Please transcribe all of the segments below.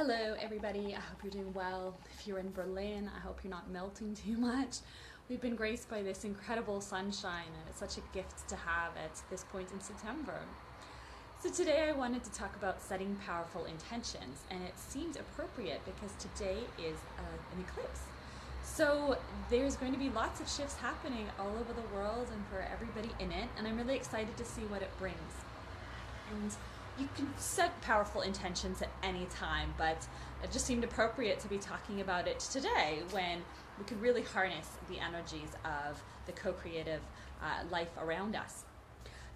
Hello everybody, I hope you're doing well. If you're in Berlin, I hope you're not melting too much. We've been graced by this incredible sunshine and it's such a gift to have at this point in September. So today I wanted to talk about setting powerful intentions, and it seemed appropriate because today is an eclipse. So there's going to be lots of shifts happening all over the world and for everybody in it, and I'm really excited to see what it brings. And you can set powerful intentions at any time, but it just seemed appropriate to be talking about it today when we could really harness the energies of the co-creative life around us.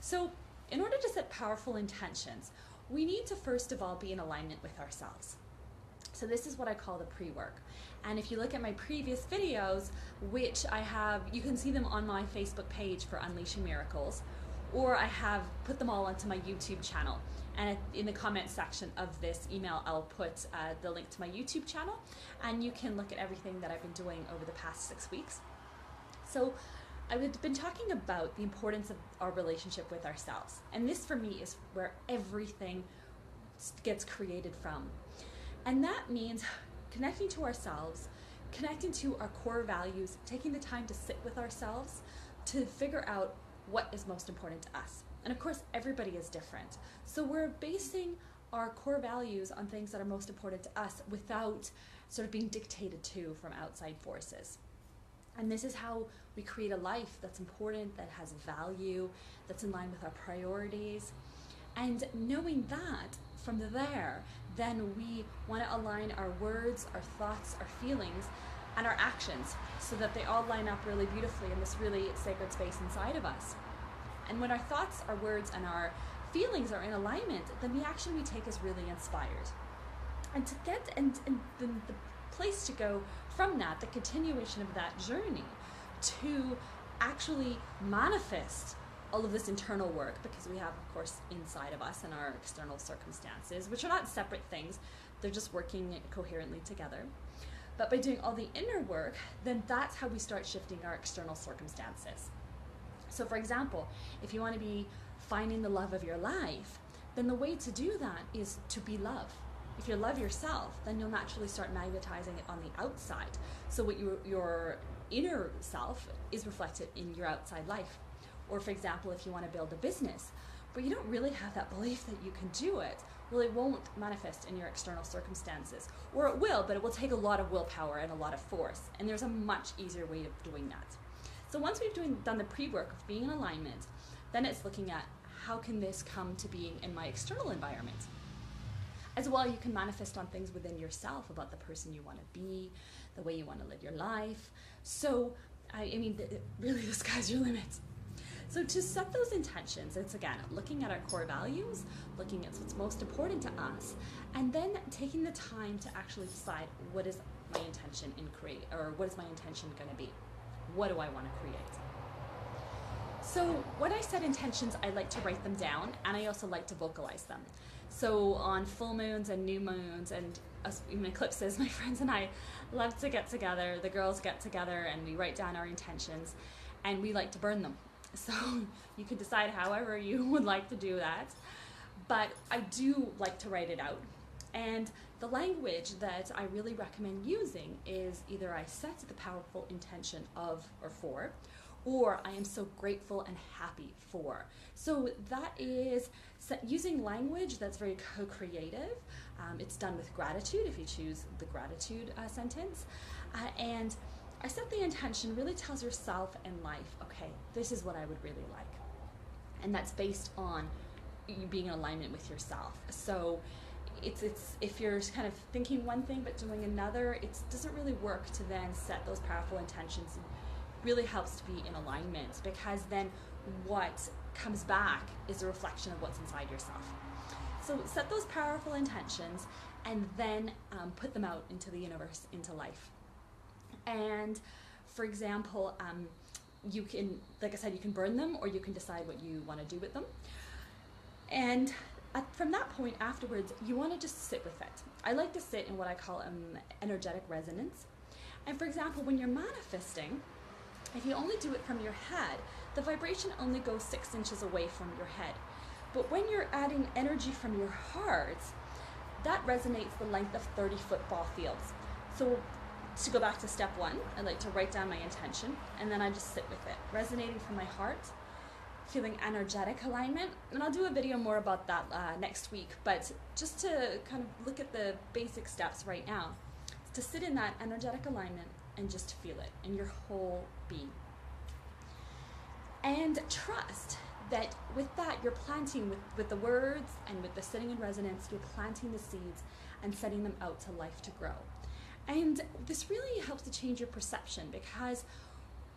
So in order to set powerful intentions, we need to first of all be in alignment with ourselves. So this is what I call the pre-work. And if you look at my previous videos, which I have, you can see them on my Facebook page for Unleashing Miracles, or I have put them all onto my YouTube channel. And in the comment section of this email, I'll put the link to my YouTube channel, and you can look at everything that I've been doing over the past 6 weeks. So I've been talking about the importance of our relationship with ourselves. And this for me is where everything gets created from. And that means connecting to ourselves, connecting to our core values, taking the time to sit with ourselves to figure out what is most important to us. And of course, everybody is different. So we're basing our core values on things that are most important to us without sort of being dictated to from outside forces. And this is how we create a life that's important, that has value, that's in line with our priorities. And knowing that, from there, then we want to align our words, our thoughts, our feelings, and our actions so that they all line up really beautifully in this really sacred space inside of us. And when our thoughts, our words, and our feelings are in alignment, then the action we take is really inspired. And to get, and the place to go from that, the continuation of that journey, to actually manifest all of this internal work, because we have, of course, inside of us and our external circumstances, which are not separate things, they're just working coherently together. But by doing all the inner work, then that's how we start shifting our external circumstances. So for example, if you want to be finding the love of your life, then the way to do that is to be love. If you love yourself, then you'll naturally start magnetizing it on the outside. So what your inner self is reflected in your outside life. Or for example, if you want to build a business, but you don't really have that belief that you can do it, well, it won't manifest in your external circumstances. Or it will, but it will take a lot of willpower and a lot of force. And there's a much easier way of doing that. So once we've done the pre-work of being in alignment, then it's looking at how can this come to being in my external environment. As well, you can manifest on things within yourself about the person you want to be, the way you want to live your life. So, really the sky's your limit. So to set those intentions, it's again, looking at our core values, looking at what's most important to us, and then taking the time to actually decide what is my intention what is my intention going to be? What do I want to create? So when I set intentions, I like to write them down, and I also like to vocalize them. So on full moons and new moons and even eclipses, my friends and I love to get together, the girls get together, and we write down our intentions, and we like to burn them. So you can decide however you would like to do that, but I do like to write it out. And the language that I really recommend using is either I set the powerful intention of or for, or I am so grateful and happy for. So that is using language that's very co-creative. It's done with gratitude if you choose the gratitude sentence. And I set the intention really tells yourself and life, okay, this is what I would really like. And that's based on you being in alignment with yourself. So it's if you're kind of thinking one thing but doing another, it doesn't really work to then set those powerful intentions. It really helps to be in alignment, because then what comes back is a reflection of what's inside yourself. So set those powerful intentions and then put them out into the universe, into life. And for example, you can, like I said, you can burn them or you can decide what you want to do with them. And from that point afterwards, you want to just sit with it. I like to sit in what I call energetic resonance. And for example, when you're manifesting, if you only do it from your head, the vibration only goes 6 inches away from your head. But when you're adding energy from your heart, that resonates the length of 30 football fields. So to go back to step one, I like to write down my intention, and then I just sit with it, resonating from my heart, feeling energetic alignment. And I'll do a video more about that next week, but just to kind of look at the basic steps right now, to sit in that energetic alignment and just feel it in your whole being. And trust that with that, you're planting with the words and with the sitting in resonance, you're planting the seeds and setting them out to life to grow. And this really helps to change your perception, because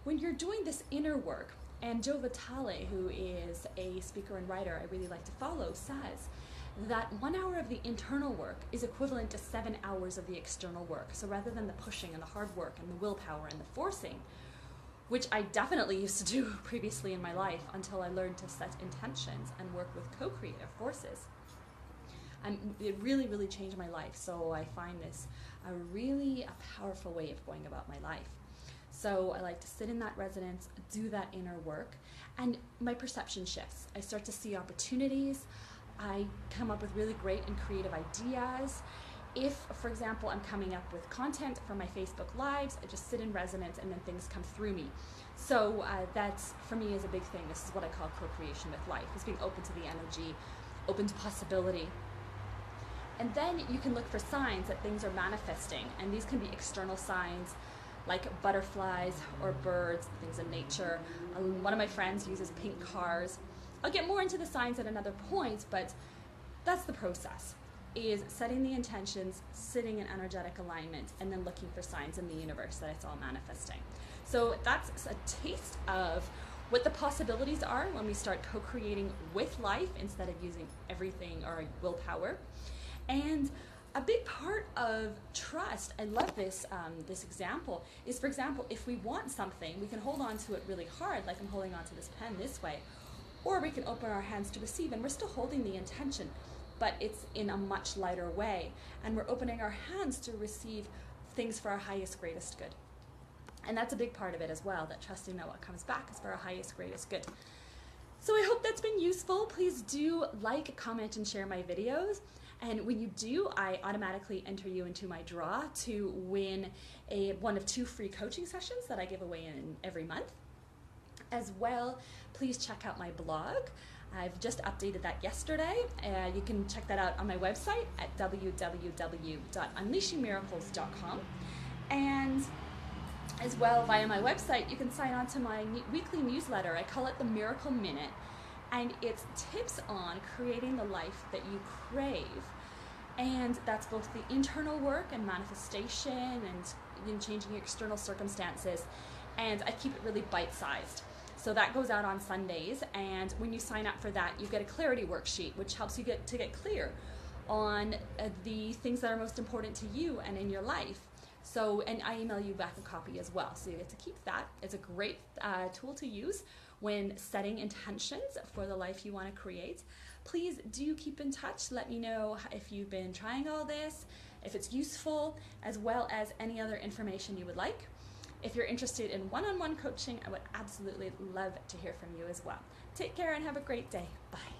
when you're doing this inner work, and Joe Vitale, who is a speaker and writer I really like to follow, says that 1 hour of the internal work is equivalent to 7 hours of the external work. So rather than the pushing and the hard work and the willpower and the forcing, which I definitely used to do previously in my life until I learned to set intentions and work with co-creative forces. It really, really changed my life. So I find this a powerful way of going about my life. So I like to sit in that resonance, do that inner work, and my perception shifts. I start to see opportunities. I come up with really great and creative ideas. If, for example, I'm coming up with content for my Facebook Lives, I just sit in resonance and then things come through me. So that's, for me, is a big thing. This is what I call co-creation with life, is being open to the energy, open to possibility. And then you can look for signs that things are manifesting, and these can be external signs like butterflies or birds, things in nature. One of my friends uses pink cars. I'll get more into the signs at another point, but that's the process, is setting the intentions, sitting in energetic alignment, and then looking for signs in the universe that it's all manifesting. So that's a taste of what the possibilities are when we start co-creating with life instead of using everything or willpower. And a big part of trust, I love this this example, is, for example, if we want something, we can hold on to it really hard, like I'm holding on to this pen this way, or we can open our hands to receive, and we're still holding the intention, but it's in a much lighter way, and we're opening our hands to receive things for our highest, greatest good. And that's a big part of it as well, that trusting that what comes back is for our highest, greatest good. So I hope that's been useful. Please do like, comment, and share my videos. And when you do, I automatically enter you into my draw to win one of 2 free coaching sessions that I give away in every month. As well, please check out my blog. I've just updated that yesterday. You can check that out on my website at www.unleashingmiracles.com. And as well, via my website, you can sign on to my weekly newsletter. I call it the Miracle Minute. And it's tips on creating the life that you crave. And that's both the internal work and manifestation and changing your external circumstances. And I keep it really bite-sized. So that goes out on Sundays. And when you sign up for that, you get a clarity worksheet, which helps you get clear on the things that are most important to you and in your life. So, and I email you back a copy as well. So you get to keep that. It's a great tool to use when setting intentions for the life you want to create. Please do keep in touch. Let me know if you've been trying all this, if it's useful, as well as any other information you would like. If you're interested in one-on-one coaching, I would absolutely love to hear from you as well. Take care and have a great day. Bye.